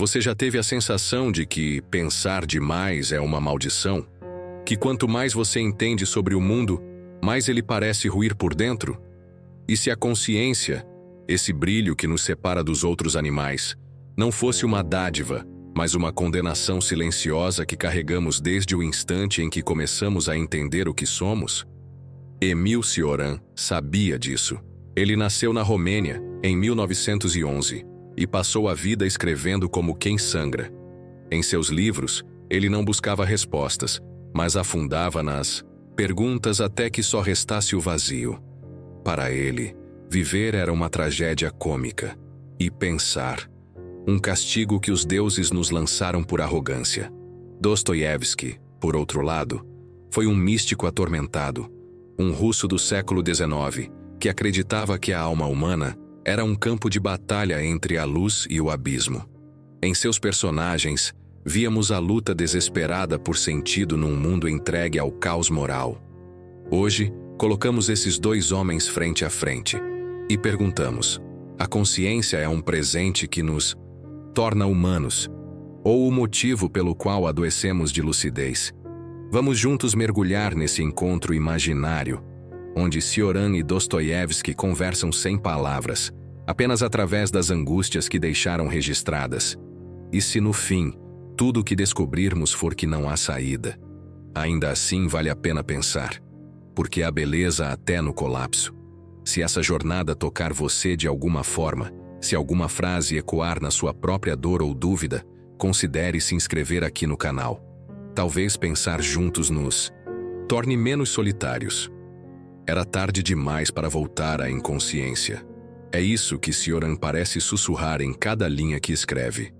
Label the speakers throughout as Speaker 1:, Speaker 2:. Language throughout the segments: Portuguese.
Speaker 1: Você já teve a sensação de que pensar demais é uma maldição? Que quanto mais você entende sobre o mundo, mais ele parece ruir por dentro? E se a consciência, esse brilho que nos separa dos outros animais, não fosse uma dádiva, mas uma condenação silenciosa que carregamos desde o instante em que começamos a entender o que somos? Emil Cioran sabia disso. Ele nasceu na Romênia, em 1911, e passou a vida escrevendo como quem sangra. Em seus livros, ele não buscava respostas, mas afundava nas perguntas até que só restasse o vazio. Para ele, viver era uma tragédia cômica, e pensar, um castigo que os deuses nos lançaram por arrogância. Dostoiévski, por outro lado, foi um místico atormentado, um russo do século XIX, que acreditava que a alma humana era um campo de batalha entre a luz e o abismo. Em seus personagens, víamos a luta desesperada por sentido num mundo entregue ao caos moral. Hoje, colocamos esses dois homens frente a frente e perguntamos: a consciência é um presente que nos torna humanos, ou o motivo pelo qual adoecemos de lucidez? Vamos juntos mergulhar nesse encontro imaginário, onde Cioran e Dostoiévski conversam sem palavras, apenas através das angústias que deixaram registradas. E se no fim, tudo o que descobrirmos for que não há saída, ainda assim vale a pena pensar, porque há beleza até no colapso. Se essa jornada tocar você de alguma forma, se alguma frase ecoar na sua própria dor ou dúvida, considere se inscrever aqui no canal. Talvez pensar juntos nos torne menos solitários. Era tarde demais para voltar à inconsciência. É isso que Cioran parece sussurrar em cada linha que escreve.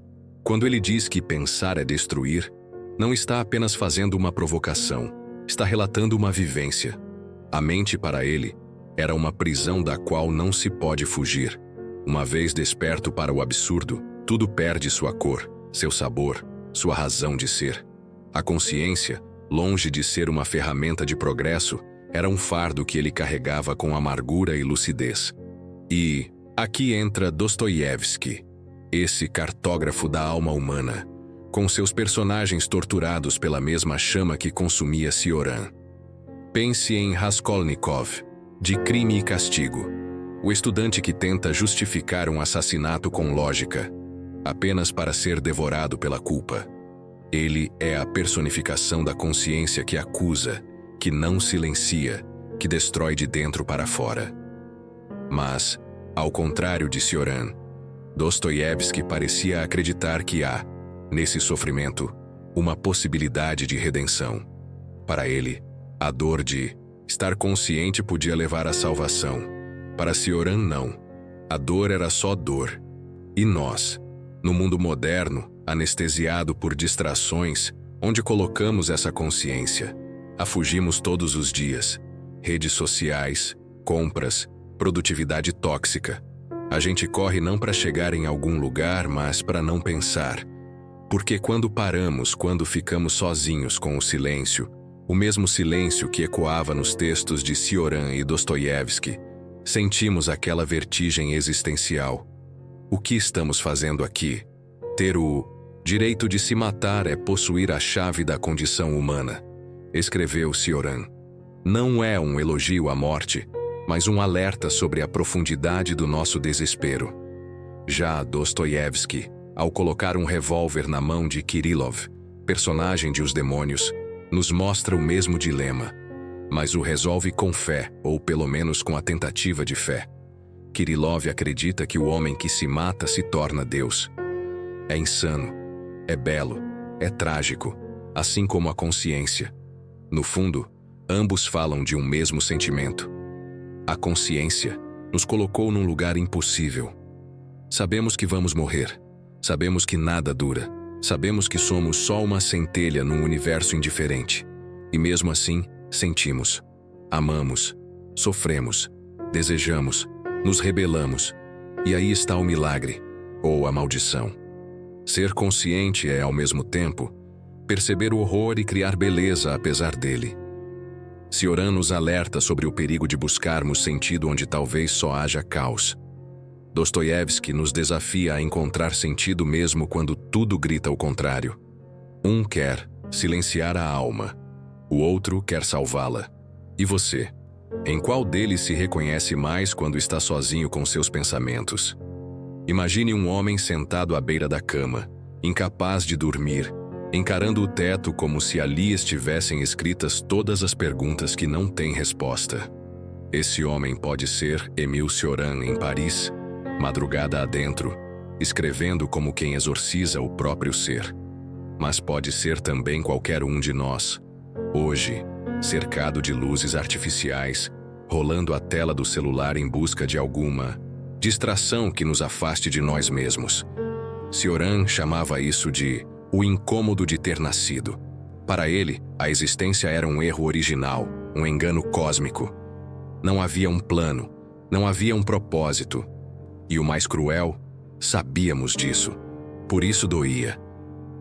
Speaker 1: Quando ele diz que pensar é destruir, não está apenas fazendo uma provocação, está relatando uma vivência. A mente para ele era uma prisão da qual não se pode fugir. Uma vez desperto para o absurdo, tudo perde sua cor, seu sabor, sua razão de ser. A consciência, longe de ser uma ferramenta de progresso, era um fardo que ele carregava com amargura e lucidez. E aqui entra Dostoiévski, esse cartógrafo da alma humana, com seus personagens torturados pela mesma chama que consumia Cioran. Pense em Raskolnikov, de Crime e Castigo, o estudante que tenta justificar um assassinato com lógica, apenas para ser devorado pela culpa. Ele é a personificação da consciência que acusa, que não silencia, que destrói de dentro para fora. Mas, ao contrário de Cioran, Dostoiévski parecia acreditar que há, nesse sofrimento, uma possibilidade de redenção. Para ele, a dor de estar consciente podia levar à salvação. Para Cioran, não. A dor era só dor. E nós, no mundo moderno, anestesiado por distrações, onde colocamos essa consciência? A fugimos todos os dias. Redes sociais, compras, produtividade tóxica. A gente corre não para chegar em algum lugar, mas para não pensar. Porque quando paramos, quando ficamos sozinhos com o silêncio, o mesmo silêncio que ecoava nos textos de Cioran e Dostoiévski, sentimos aquela vertigem existencial. O que estamos fazendo aqui? Ter o direito de se matar é possuir a chave da condição humana, escreveu Cioran. Não é um elogio à morte, mas um alerta sobre a profundidade do nosso desespero. Já Dostoiévski, ao colocar um revólver na mão de Kirillov, personagem de Os Demônios, nos mostra o mesmo dilema, mas o resolve com fé, ou pelo menos com a tentativa de fé. Kirillov acredita que o homem que se mata se torna Deus. É insano, é belo, é trágico, assim como a consciência. No fundo, ambos falam de um mesmo sentimento. A consciência nos colocou num lugar impossível. Sabemos que vamos morrer, sabemos que nada dura, sabemos que somos só uma centelha num universo indiferente. E mesmo assim, sentimos, amamos, sofremos, desejamos, nos rebelamos. E aí está o milagre, ou a maldição. Ser consciente é, ao mesmo tempo, perceber o horror e criar beleza apesar dele. Cioran nos alerta sobre o perigo de buscarmos sentido onde talvez só haja caos. Dostoiévski nos desafia a encontrar sentido mesmo quando tudo grita o contrário. Um quer silenciar a alma, o outro quer salvá-la. E você? Em qual deles se reconhece mais quando está sozinho com seus pensamentos? Imagine um homem sentado à beira da cama, incapaz de dormir, encarando o teto como se ali estivessem escritas todas as perguntas que não têm resposta. Esse homem pode ser Émile Cioran em Paris, madrugada adentro, escrevendo como quem exorciza o próprio ser. Mas pode ser também qualquer um de nós, hoje, cercado de luzes artificiais, rolando a tela do celular em busca de alguma distração que nos afaste de nós mesmos. Cioran chamava isso de o incômodo de ter nascido. Para ele, a existência era um erro original, um engano cósmico. Não havia um plano, não havia um propósito. E o mais cruel, sabíamos disso. Por isso doía.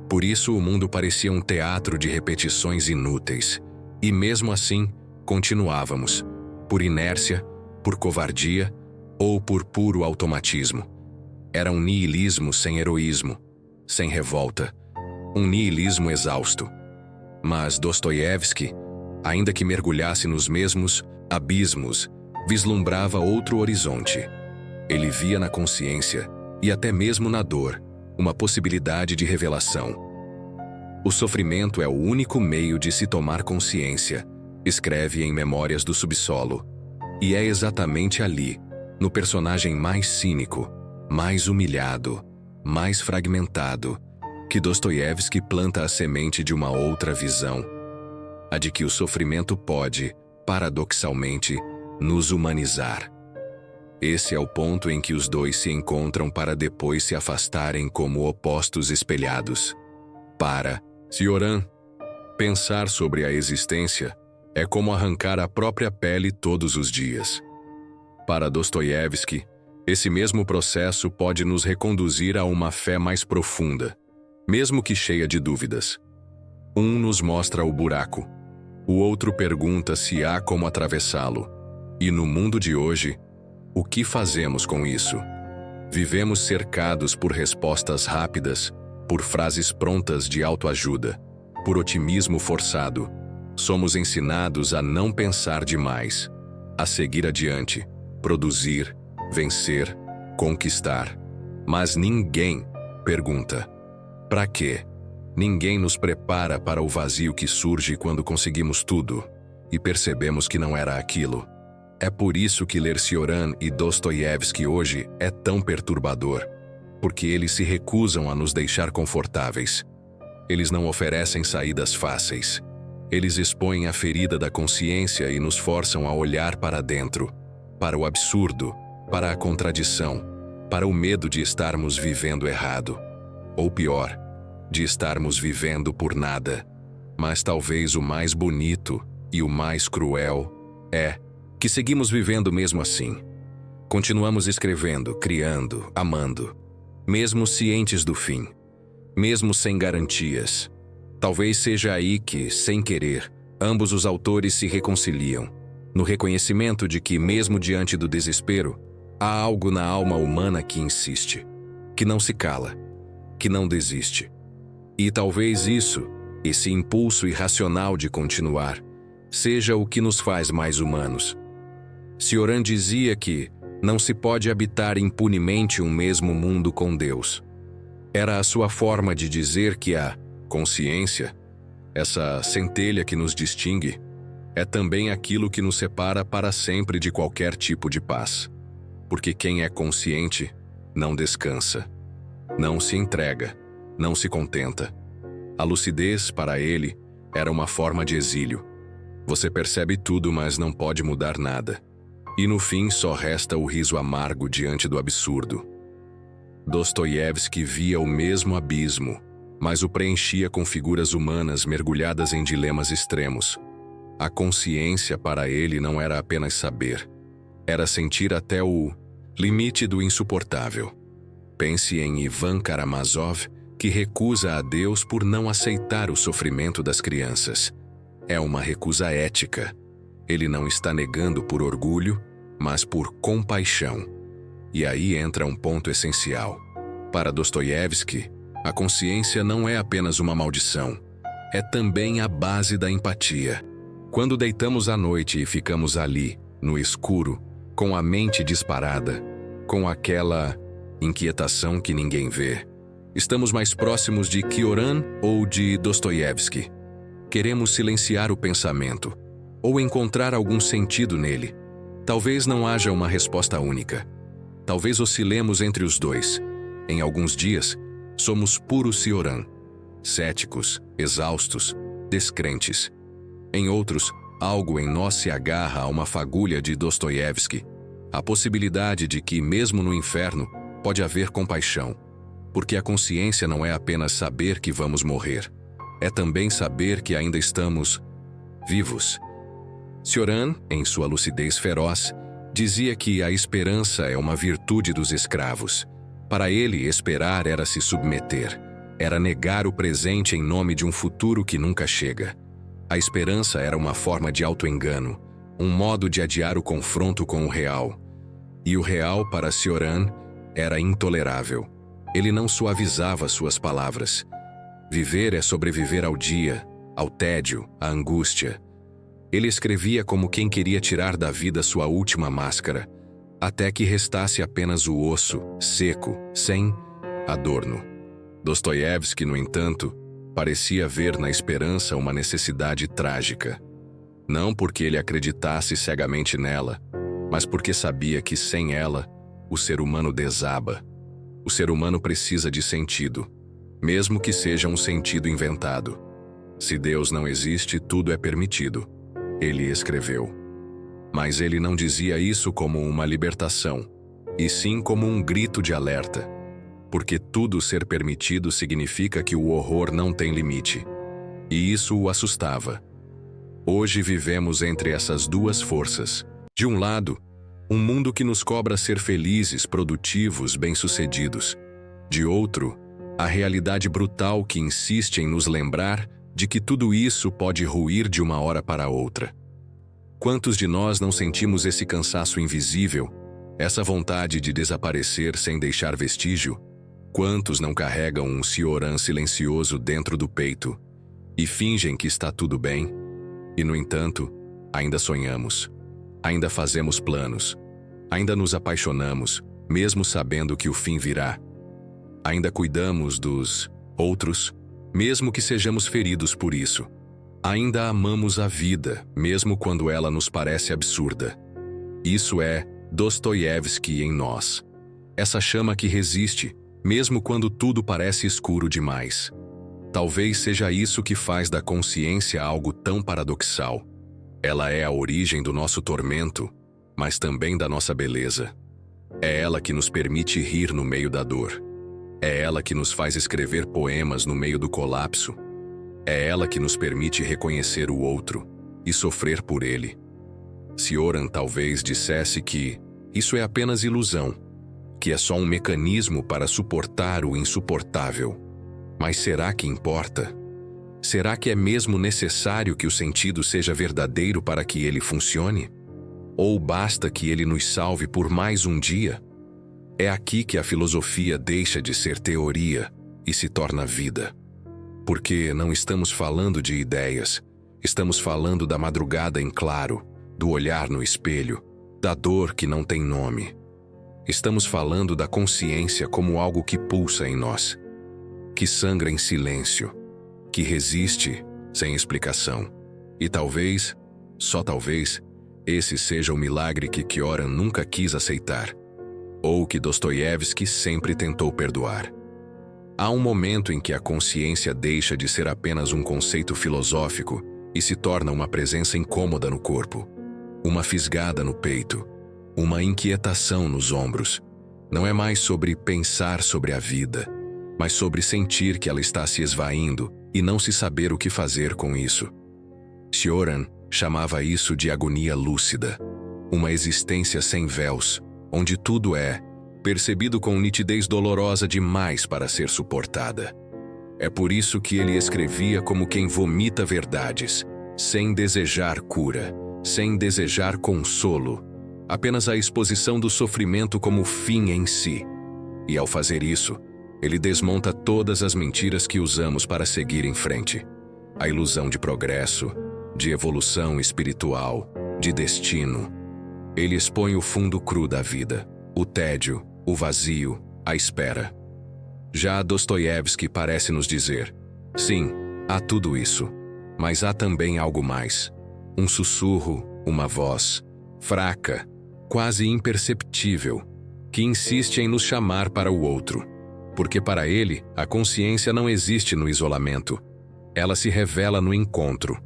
Speaker 1: Por isso o mundo parecia um teatro de repetições inúteis. E mesmo assim, continuávamos, por inércia, por covardia ou por puro automatismo. Era um niilismo sem heroísmo, sem revolta, um niilismo exausto. Mas Dostoiévski, ainda que mergulhasse nos mesmos abismos, vislumbrava outro horizonte. Ele via na consciência, e até mesmo na dor, uma possibilidade de revelação. O sofrimento é o único meio de se tomar consciência, escreve em Memórias do Subsolo. E é exatamente ali, no personagem mais cínico, mais humilhado, mais fragmentado, que Dostoiévski planta a semente de uma outra visão, a de que o sofrimento pode, paradoxalmente, nos humanizar. Esse é o ponto em que os dois se encontram para depois se afastarem como opostos espelhados. Para Cioran, pensar sobre a existência é como arrancar a própria pele todos os dias. Para Dostoiévski, esse mesmo processo pode nos reconduzir a uma fé mais profunda, mesmo que cheia de dúvidas. Um nos mostra o buraco, o outro pergunta se há como atravessá-lo. E no mundo de hoje, o que fazemos com isso? Vivemos cercados por respostas rápidas, por frases prontas de autoajuda, por otimismo forçado. Somos ensinados a não pensar demais, a seguir adiante, produzir, vencer, conquistar. Mas ninguém pergunta: para quê? Ninguém nos prepara para o vazio que surge quando conseguimos tudo e percebemos que não era aquilo. É por isso que ler Cioran e Dostoiévski hoje é tão perturbador, porque eles se recusam a nos deixar confortáveis. Eles não oferecem saídas fáceis. Eles expõem a ferida da consciência e nos forçam a olhar para dentro, para o absurdo, para a contradição, para o medo de estarmos vivendo errado. Ou pior, de estarmos vivendo por nada. Mas talvez o mais bonito e o mais cruel é que seguimos vivendo mesmo assim. Continuamos escrevendo, criando, amando, mesmo cientes do fim, mesmo sem garantias. Talvez seja aí que, sem querer, ambos os autores se reconciliam, no reconhecimento de que, mesmo diante do desespero, há algo na alma humana que insiste, que não se cala, que não desiste. E talvez isso, esse impulso irracional de continuar, seja o que nos faz mais humanos. Cioran dizia que não se pode habitar impunemente um mesmo mundo com Deus. Era a sua forma de dizer que a consciência, essa centelha que nos distingue, é também aquilo que nos separa para sempre de qualquer tipo de paz. Porque quem é consciente não descansa, não se entrega, não se contenta. A lucidez, para ele, era uma forma de exílio. Você percebe tudo, mas não pode mudar nada. E no fim só resta o riso amargo diante do absurdo. Dostoiévski via o mesmo abismo, mas o preenchia com figuras humanas mergulhadas em dilemas extremos. A consciência para ele não era apenas saber, era sentir até o limite do insuportável. Pense em Ivan Karamazov, que recusa a Deus por não aceitar o sofrimento das crianças. É uma recusa ética. Ele não está negando por orgulho, mas por compaixão. E aí entra um ponto essencial. Para Dostoiévski, a consciência não é apenas uma maldição, é também a base da empatia. Quando deitamos à noite e ficamos ali, no escuro, com a mente disparada, com aquela inquietação que ninguém vê, estamos mais próximos de Cioran ou de Dostoiévski. Queremos silenciar o pensamento, ou encontrar algum sentido nele. Talvez não haja uma resposta única. Talvez oscilemos entre os dois. Em alguns dias, somos puro Cioran, céticos, exaustos, descrentes. Em outros, algo em nós se agarra a uma fagulha de Dostoiévski, a possibilidade de que, mesmo no inferno, pode haver compaixão, porque a consciência não é apenas saber que vamos morrer, é também saber que ainda estamos vivos. Cioran, em sua lucidez feroz, dizia que a esperança é uma virtude dos escravos. Para ele, esperar era se submeter, era negar o presente em nome de um futuro que nunca chega. A esperança era uma forma de auto-engano, um modo de adiar o confronto com o real. E o real, para Cioran, era intolerável. Ele não suavizava suas palavras. Viver é sobreviver ao dia, ao tédio, à angústia. Ele escrevia como quem queria tirar da vida sua última máscara, até que restasse apenas o osso, seco, sem adorno. Dostoiévski, no entanto, parecia ver na esperança uma necessidade trágica. Não porque ele acreditasse cegamente nela, mas porque sabia que sem ela, o ser humano desaba. O ser humano precisa de sentido, mesmo que seja um sentido inventado. Se Deus não existe, tudo é permitido. Ele escreveu. Mas ele não dizia isso como uma libertação, e sim como um grito de alerta. Porque tudo ser permitido significa que o horror não tem limite. E isso o assustava. Hoje vivemos entre essas duas forças. De um lado, um mundo que nos cobra ser felizes, produtivos, bem-sucedidos. De outro, a realidade brutal que insiste em nos lembrar de que tudo isso pode ruir de uma hora para outra. Quantos de nós não sentimos esse cansaço invisível, essa vontade de desaparecer sem deixar vestígio? Quantos não carregam um Cioran silencioso dentro do peito e fingem que está tudo bem? E, no entanto, ainda sonhamos, ainda fazemos planos, ainda nos apaixonamos, mesmo sabendo que o fim virá. Ainda cuidamos dos outros, mesmo que sejamos feridos por isso. Ainda amamos a vida, mesmo quando ela nos parece absurda. Isso é Dostoiévski em nós. Essa chama que resiste, mesmo quando tudo parece escuro demais. Talvez seja isso que faz da consciência algo tão paradoxal. Ela é a origem do nosso tormento, mas também da nossa beleza. É ela que nos permite rir no meio da dor. É ela que nos faz escrever poemas no meio do colapso. É ela que nos permite reconhecer o outro e sofrer por ele. Cioran talvez dissesse que isso é apenas ilusão, que é só um mecanismo para suportar o insuportável. Mas será que importa? Será que é mesmo necessário que o sentido seja verdadeiro para que ele funcione? Ou basta que ele nos salve por mais um dia? É aqui que a filosofia deixa de ser teoria e se torna vida. Porque não estamos falando de ideias, estamos falando da madrugada em claro, do olhar no espelho, da dor que não tem nome. Estamos falando da consciência como algo que pulsa em nós, que sangra em silêncio, que resiste sem explicação. E talvez, só talvez, esse seja o milagre que Cioran nunca quis aceitar, ou que Dostoiévski sempre tentou perdoar. Há um momento em que a consciência deixa de ser apenas um conceito filosófico e se torna uma presença incômoda no corpo, uma fisgada no peito, uma inquietação nos ombros. Não é mais sobre pensar sobre a vida, mas sobre sentir que ela está se esvaindo e não se saber o que fazer com isso. Cioran chamava isso de agonia lúcida, uma existência sem véus, onde tudo é percebido com nitidez dolorosa demais para ser suportada. É por isso que ele escrevia como quem vomita verdades, sem desejar cura, sem desejar consolo, apenas a exposição do sofrimento como fim em si. E ao fazer isso, ele desmonta todas as mentiras que usamos para seguir em frente. A ilusão de progresso, de evolução espiritual, de destino. Ele expõe o fundo cru da vida, o tédio, o vazio, a espera. Já Dostoiévski parece nos dizer: sim, há tudo isso, mas há também algo mais. Um sussurro, uma voz, fraca, quase imperceptível, que insiste em nos chamar para o outro. Porque para ele, a consciência não existe no isolamento. Ela se revela no encontro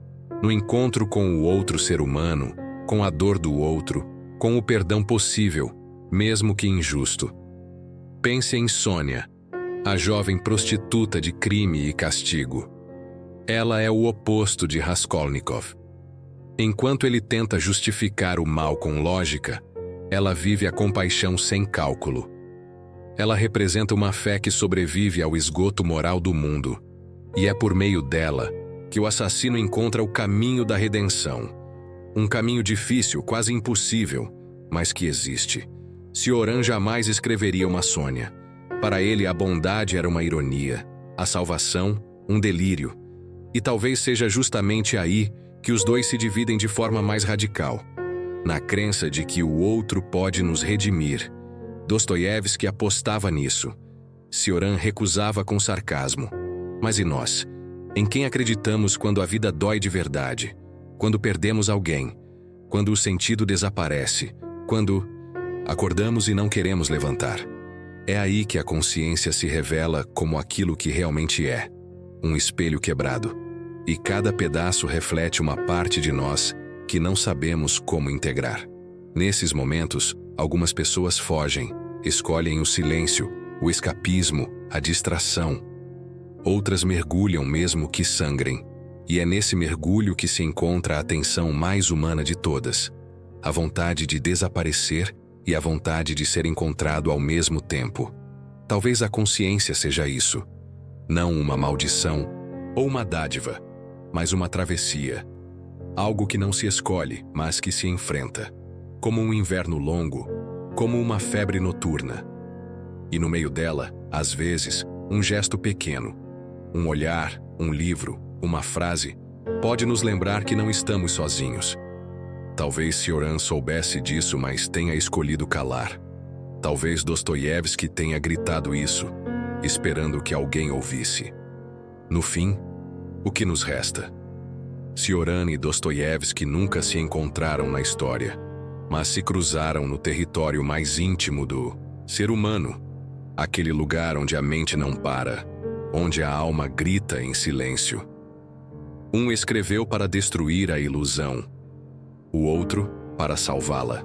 Speaker 1: com o outro ser humano, com a dor do outro, com o perdão possível, mesmo que injusto. Pense em Sônia, a jovem prostituta de crime e castigo. Ela é o oposto de Raskolnikov. Enquanto ele tenta justificar o mal com lógica, ela vive a compaixão sem cálculo. Ela representa uma fé que sobrevive ao esgoto moral do mundo, e é por meio dela que o assassino encontra o caminho da redenção. Um caminho difícil, quase impossível, mas que existe. Cioran jamais escreveria uma Sônia. Para ele, a bondade era uma ironia, a salvação, um delírio. E talvez seja justamente aí que os dois se dividem de forma mais radical, na crença de que o outro pode nos redimir. Dostoiévski apostava nisso. Cioran recusava com sarcasmo. Mas e nós? Em quem acreditamos quando a vida dói de verdade? Quando perdemos alguém? Quando o sentido desaparece? Quando acordamos e não queremos levantar? É aí que a consciência se revela como aquilo que realmente é, um espelho quebrado. E cada pedaço reflete uma parte de nós que não sabemos como integrar. Nesses momentos, algumas pessoas fogem, escolhem o silêncio, o escapismo, a distração. Outras mergulham mesmo que sangrem. E é nesse mergulho que se encontra a tensão mais humana de todas. A vontade de desaparecer e a vontade de ser encontrado ao mesmo tempo. Talvez a consciência seja isso. Não uma maldição ou uma dádiva, mas uma travessia. Algo que não se escolhe, mas que se enfrenta. Como um inverno longo, como uma febre noturna. E no meio dela, às vezes, um gesto pequeno. Um olhar, um livro, uma frase, pode nos lembrar que não estamos sozinhos. Talvez Cioran soubesse disso, mas tenha escolhido calar. Talvez Dostoiévski tenha gritado isso, esperando que alguém ouvisse. No fim, o que nos resta? Cioran e Dostoiévski nunca se encontraram na história, mas se cruzaram no território mais íntimo do ser humano, aquele lugar onde a mente não para, onde a alma grita em silêncio. Um escreveu para destruir a ilusão, o outro para salvá-la.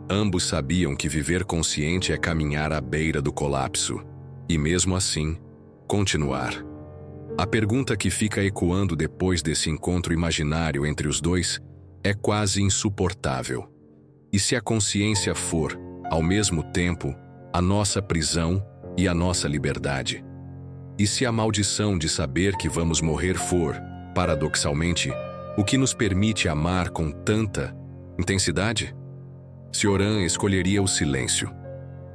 Speaker 1: Ambos sabiam que viver consciente é caminhar à beira do colapso, e mesmo assim, continuar. A pergunta que fica ecoando depois desse encontro imaginário entre os dois é quase insuportável. E se a consciência for, ao mesmo tempo, a nossa prisão e a nossa liberdade? E se a maldição de saber que vamos morrer for, paradoxalmente, o que nos permite amar com tanta intensidade? Cioran escolheria o silêncio.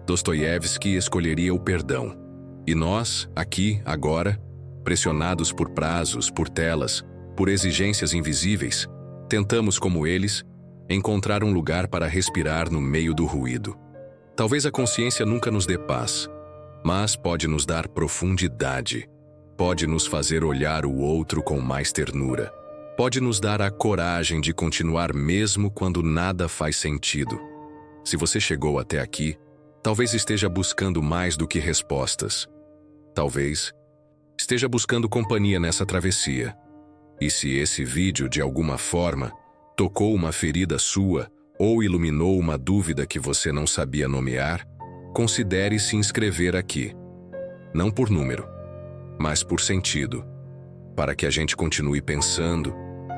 Speaker 1: Dostoiévski escolheria o perdão. E nós, aqui, agora, pressionados por prazos, por telas, por exigências invisíveis, tentamos, como eles, encontrar um lugar para respirar no meio do ruído. Talvez a consciência nunca nos dê paz, mas pode nos dar profundidade, pode nos fazer olhar o outro com mais ternura, pode nos dar a coragem de continuar mesmo quando nada faz sentido. Se você chegou até aqui, talvez esteja buscando mais do que respostas. Talvez esteja buscando companhia nessa travessia. E se esse vídeo, de alguma forma, tocou uma ferida sua ou iluminou uma dúvida que você não sabia nomear, considere se inscrever aqui. Não por número, mas por sentido, para que a gente continue pensando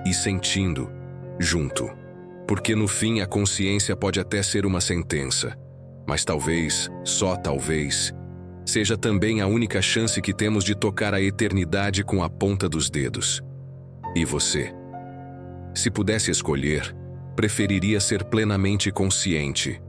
Speaker 1: e sentindo junto. Porque no fim a consciência pode até ser uma sentença, mas talvez, só talvez, seja também a única chance que temos de tocar a eternidade com a ponta dos dedos. E você? Se pudesse escolher, preferiria ser plenamente consciente.